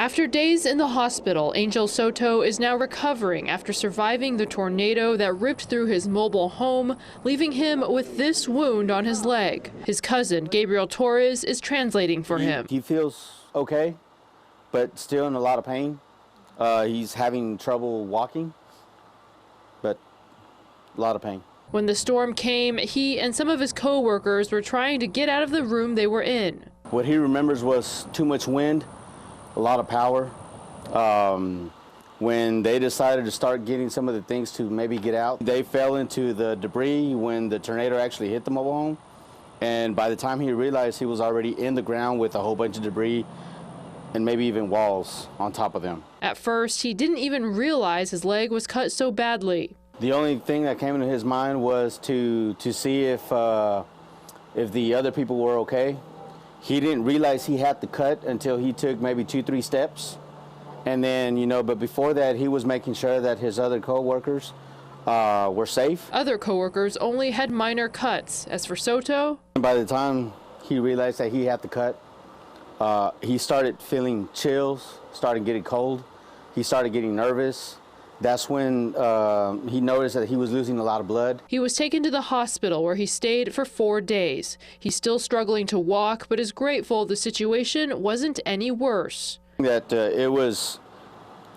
After days in the hospital, Angel Soto is now recovering after surviving the tornado that ripped through his mobile home, leaving him with this wound on his leg. His cousin, Gabriel Torres, is translating for him. He feels okay, but still in a lot of pain. He's having trouble walking, but a lot of pain. When the storm came, he and some of his co-workers were trying to get out of the room they were in. What he remembers was too much wind, a lot of power. When they decided to start getting some of the things to maybe get out, they fell into the debris when the tornado actually hit the mobile home. And by the time he realized, he was already in the ground with a whole bunch of debris and maybe even walls on top of them. At first, he didn't even realize his leg was cut so badly. The only thing that came into his mind was to see if the other people were okay. He didn't realize he had the cut until he took maybe 2-3 steps. And then, but before that, he was making sure that his other co-workers were safe. Other co-workers only had minor cuts. As for Soto, by the time he realized that he had the cut, he started feeling chills, started getting cold. He started getting nervous. That's when he noticed that he was losing a lot of blood. He was taken to the hospital where he stayed for 4 days. He's still struggling to walk, but is grateful the situation wasn't any worse. That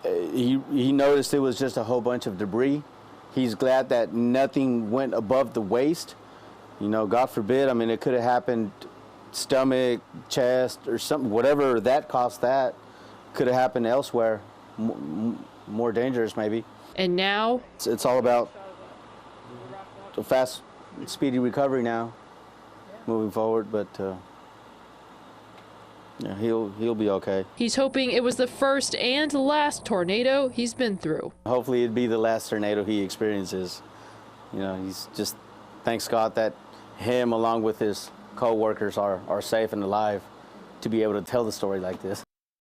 he noticed it was just a whole bunch of debris. He's glad that nothing went above the waist. God forbid, it could have happened stomach, chest, or something, whatever that caused, that could have happened elsewhere. More dangerous, maybe. And now it's all about a fast, speedy recovery now, moving forward. But yeah, he'll be okay. He's hoping it was the first and last tornado he's been through. Hopefully, it'd be the last tornado he experiences. He's just, thanks God that him, along with his co-workers, are safe and alive to be able to tell the story like this.